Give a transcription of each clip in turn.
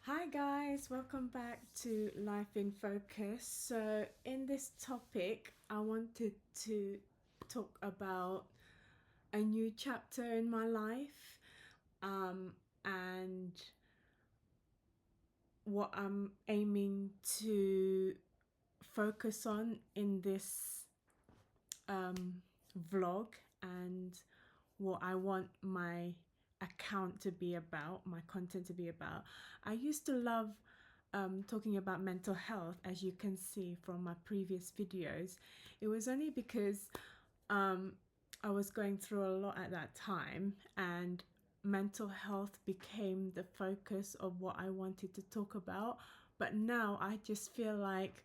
Hi guys, welcome back to Life in Focus. So, in this topic, I wanted to talk about a new chapter in my life and what I'm aiming to focus on in this vlog and what I want my account to be about, my content to be about. I used to love talking about mental health, as you can see from my previous videos. It was only because I was going through a lot at that time, and mental health became the focus of what I wanted to talk about. But now I just feel like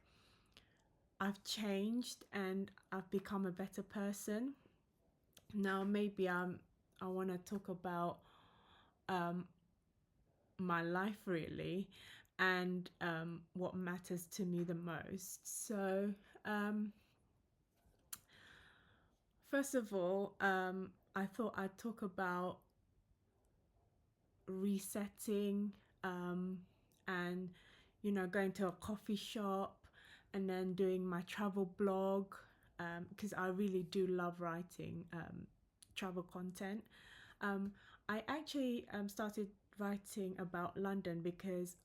I've changed and I've become a better person. Now maybe I want to talk about my life really, and what matters to me the most. So first of all, I thought I'd talk about resetting, and going to a coffee shop and then doing my travel blog, because I really do love writing travel content. I actually started writing about London because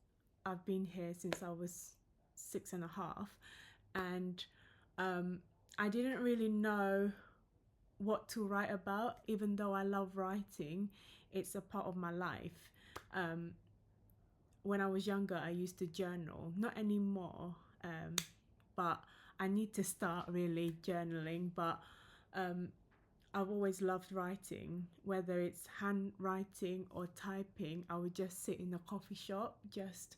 I've been here since I was 6.5, and I didn't really know what to write about. Even though I love writing, it's a part of my life. When I was younger, I used to journal, not anymore, but I need to start really journaling. But I've always loved writing, whether it's handwriting or typing. I would just sit in a coffee shop, just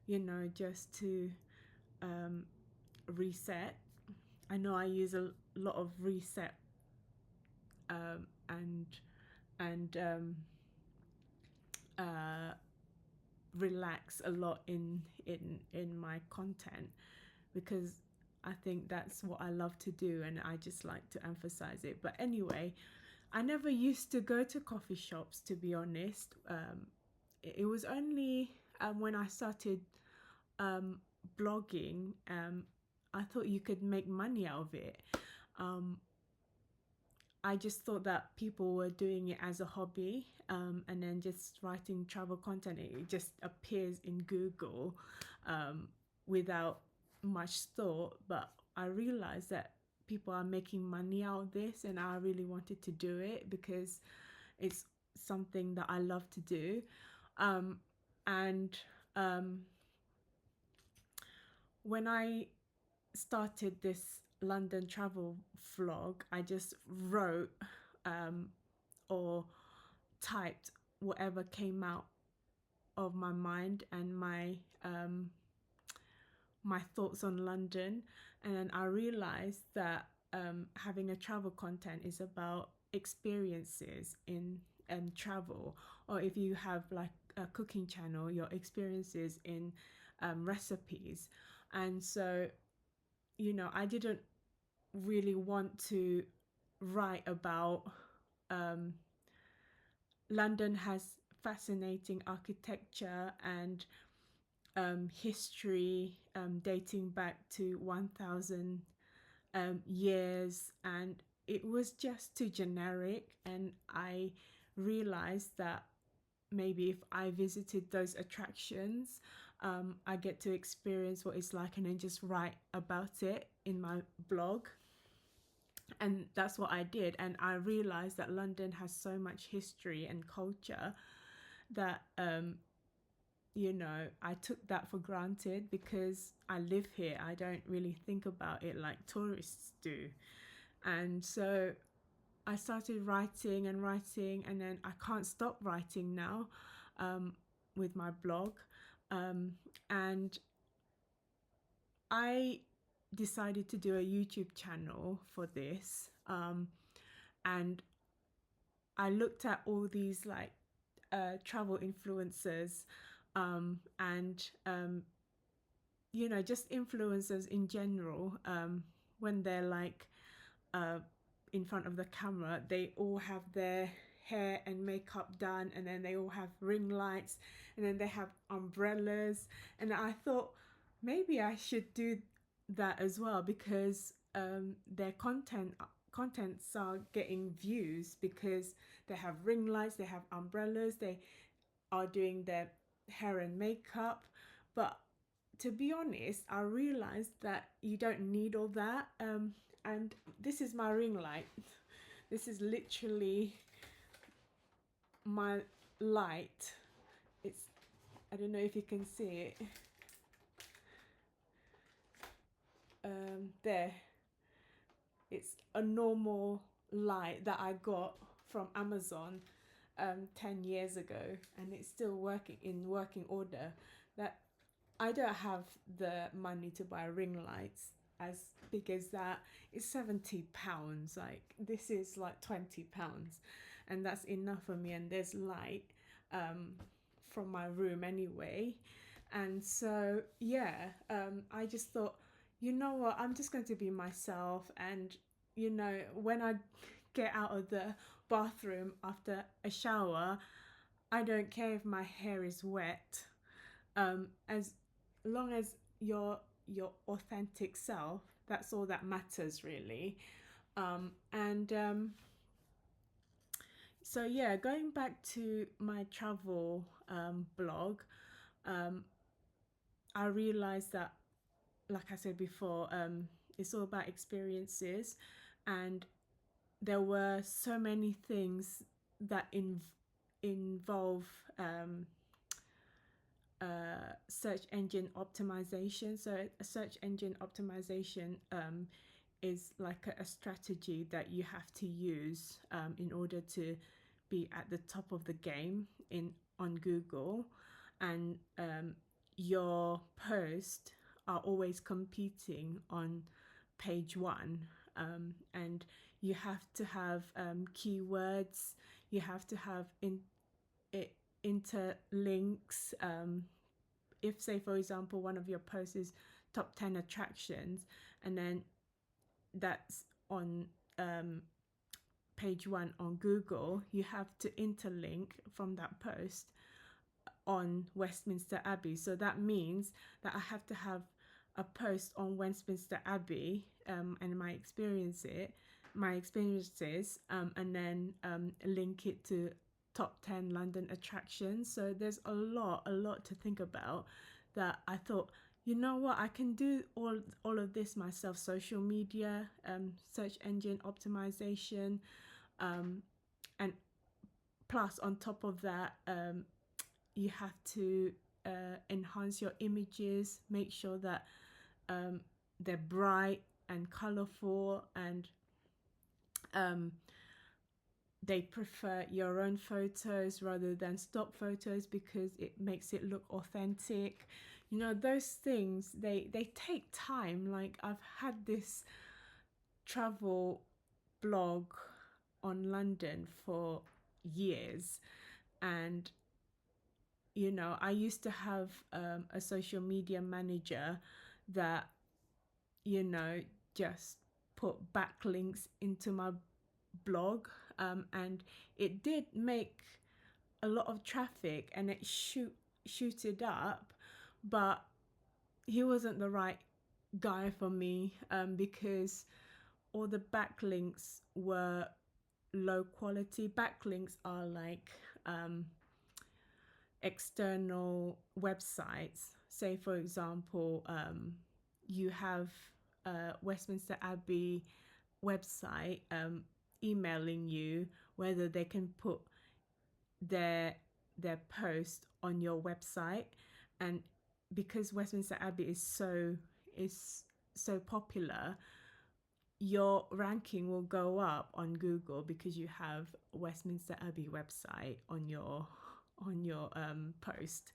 to reset. I know I use a lot of reset and relax a lot in my content, because I think that's what I love to do and I just like to emphasize it. But anyway, I never used to go to coffee shops, to be honest. It was only when I started blogging, I thought you could make money out of it. I just thought that people were doing it as a hobby, and then just writing travel content. It just appears in Google without much thought. But I realized that people are making money out of this, and I really wanted to do it because it's something that I love to do. And when I started this London travel vlog, I just wrote or typed whatever came out of my mind and my thoughts on London. And then I realized that having a travel content is about experiences in travel, or if you have like a cooking channel, your experiences in recipes. And so I didn't really want to write about London has fascinating architecture and history dating back to 1,000 years, and it was just too generic. And I realized that maybe if I visited those attractions, I get to experience what it's like and then just write about it in my blog. And that's what I did. And I realized that London has so much history and culture that, I took that for granted because I live here. I don't really think about it like tourists do. And so I started writing and writing, and then I can't stop writing now with my blog. And I decided to do a YouTube channel for this. And I looked at all these like travel influencers, and just influencers in general. When they're like in front of the camera, they all have their hair and makeup done, and then they all have ring lights, and then they have umbrellas. And I thought maybe I should do that as well, because their contents are getting views because they have ring lights, they have umbrellas, they are doing their hair and makeup. But to be honest, I realized that you don't need all that. And this is my ring light. This is literally my light. It's, I don't know if you can see it. There. It's a normal light that I got from Amazon 10 years ago, and it's still working in working order. That I don't have the money to buy ring lights as big as that. It's £70. Like, this is like £20, and that's enough for me. And there's light from my room anyway. And so yeah, I just thought, you know what, I'm just going to be myself. And you know, when I get out of the bathroom after a shower, I don't care if my hair is wet, as long as your authentic self. That's all that matters, really. And So yeah, going back to my travel blog, I realized that, like I said before, it's all about experiences, and there were so many things that involve search engine optimization. So a search engine optimization is like a strategy that you have to use in order to be at the top of the game on Google. And your posts are always competing on page one, and you have to have keywords. You have to have interlinks. If, say, for example, one of your posts is top 10 attractions, and then that's on page one on Google, you have to interlink from that post on Westminster Abbey. So that means that I have to have a post on Westminster Abbey and my experiences, and then link it to top 10 London attractions. So there's a lot to think about, that I thought, you know what, I can do all of this myself. Social media, search engine optimization, and plus on top of that, you have to enhance your images, make sure that they're bright and colorful, and they prefer your own photos rather than stock photos, because it makes it look authentic. You know, those things, they take time. Like, I've had this travel blog on London for years, and you know, I used to have a social media manager that, you know, just put backlinks into my blog, and it did make a lot of traffic, and it shooted up. But he wasn't the right guy for me, because all the backlinks were low quality. Backlinks are like external websites. Say, for example, you have Westminster Abbey website emailing you whether they can put their post on your website. And because Westminster Abbey is so popular, your ranking will go up on Google because you have Westminster Abbey website on your post.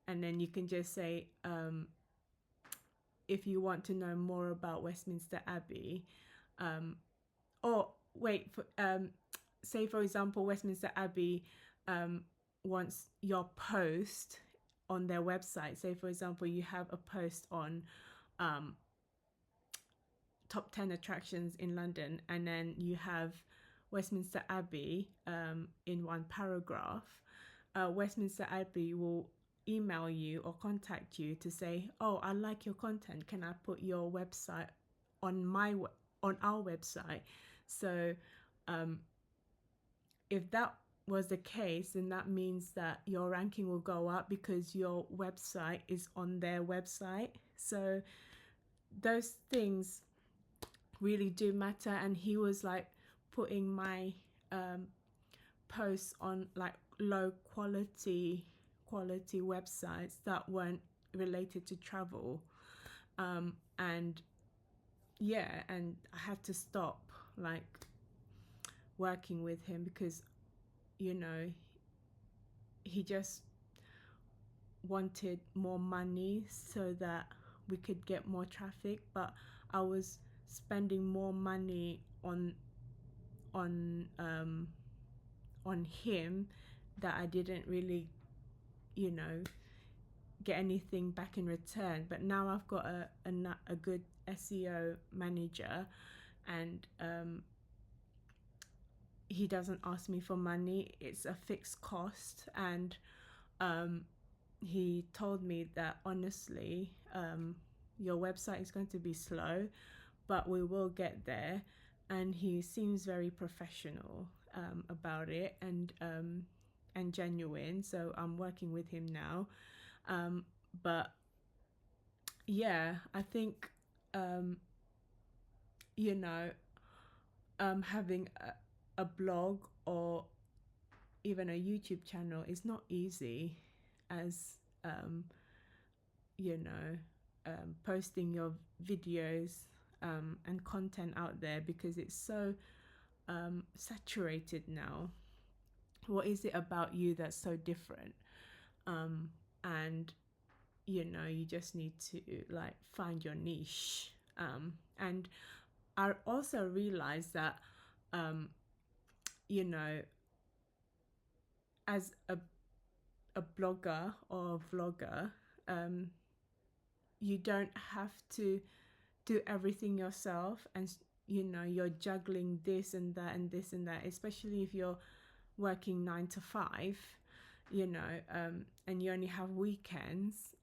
And then you can just say, if you want to know more about Westminster Abbey, or wait, say, for example, Westminster Abbey wants your post on their website. Say, for example, you have a post on top 10 attractions in London, and then you have Westminster Abbey in one paragraph, Westminster Abbey will email you or contact you to say, "Oh, I like your content. Can I put your website on on our website?" So, if that was the case, then that means that your ranking will go up because your website is on their website. So those things really do matter. And he was like putting my posts on like low quality websites that weren't related to travel, and yeah, and I had to stop like working with him because, you know, he just wanted more money so that we could get more traffic, but I was spending more money on um on him that I didn't really, you know, get anything back in return. But now I've got a good SEO manager, and he doesn't ask me for money. It's a fixed cost, and he told me that honestly, your website is going to be slow, but we will get there. And he seems very professional about it, and genuine. So I'm working with him now. But yeah, I think you know, having a blog or even a YouTube channel is not easy, as you know, posting your videos and content out there, because it's so saturated now. What is it about you that's so different? And you know, you just need to like find your niche. And I also realized that you know, as a blogger or a vlogger, you don't have to do everything yourself, and you know, you're juggling this and that and this and that, especially if you're working 9 to 5, you know, and you only have weekends.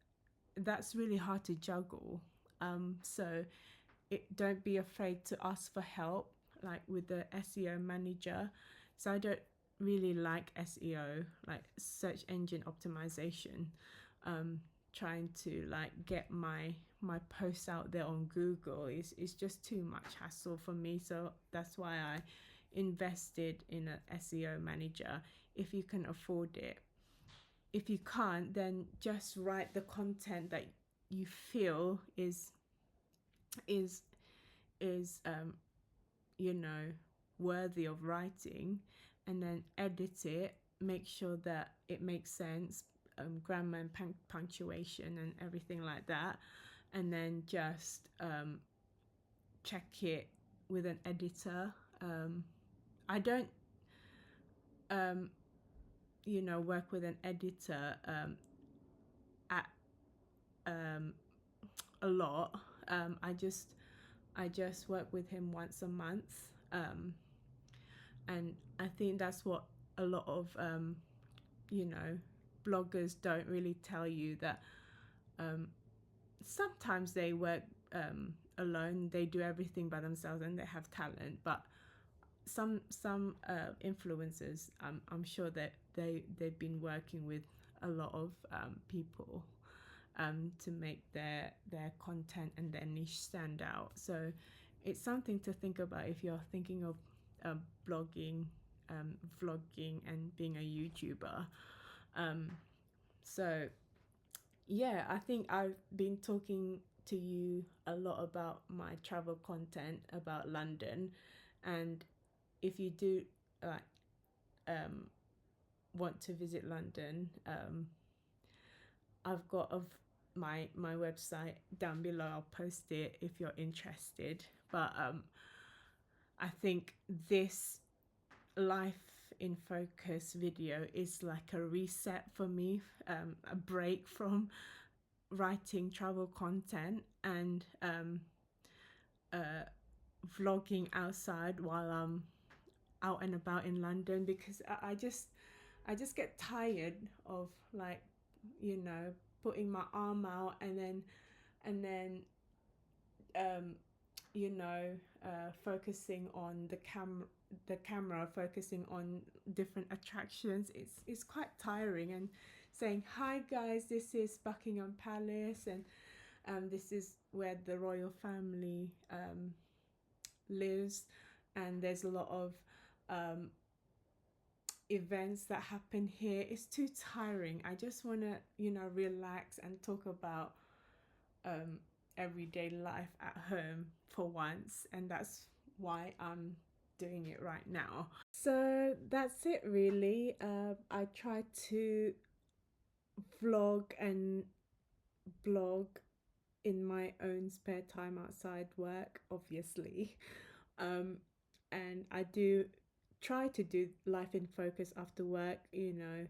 That's really hard to juggle. So don't be afraid to ask for help, like with the SEO manager. So I don't really like SEO, like search engine optimization. Trying to like get my posts out there on Google is just too much hassle for me. So that's why I invested in an SEO manager, if you can afford it. If you can't, then just write the content that you feel is you know, worthy of writing, and then edit it, make sure that it makes sense, grammar and punctuation and everything like that, and then just check it with an editor. I don't you know, work with an editor at a lot. I just work with him once a month, and I think that's what a lot of you know, bloggers don't really tell you, that sometimes they work alone, they do everything by themselves and they have talent, but some influencers, I'm sure that they've been working with a lot of people to make their content and their niche stand out. So it's something to think about if you're thinking of blogging, vlogging, and being a YouTuber. So yeah, I think I've been talking to you a lot about my travel content about London, and if you do want to visit London, I've got my website down below. I'll post it if you're interested. But I think this life in focus video is like a reset for me, a break from writing travel content and vlogging outside while I'm out and about in London, because I just get tired of, like, you know, putting my arm out and then um you know, focusing on the camera, focusing on different attractions. It's quite tiring, and saying, hi guys, this is Buckingham Palace, and this is where the royal family lives, and there's a lot of um, events that happen here. It's too tiring. I just want to, you know, relax and talk about um, everyday life at home for once, and that's why I'm doing it right now. So that's it, really. I try to vlog and blog in my own spare time outside work, obviously. Um, and I do try to do life in focus after work, you know,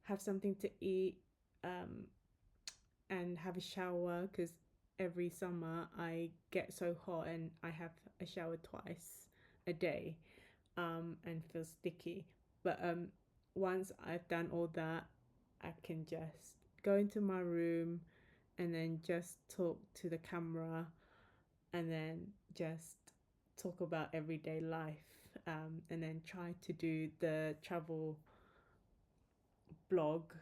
have something to eat, um, and have a shower, because every summer I get so hot and I have a shower twice a day, and feel sticky. But once I've done all that, I can just go into my room and then just talk to the camera, and then just talk about everyday life, and then try to do the travel blog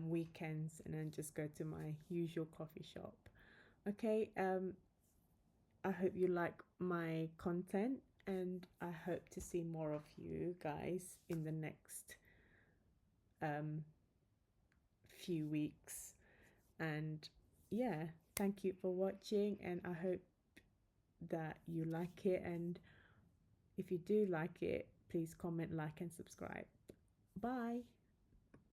weekends, and then just go to my usual coffee shop. Okay, I hope you like my content, and I hope to see more of you guys in the next um, few weeks. And yeah, thank you for watching, and I hope that you like it. And if you do like it, please comment, like, and subscribe. Bye.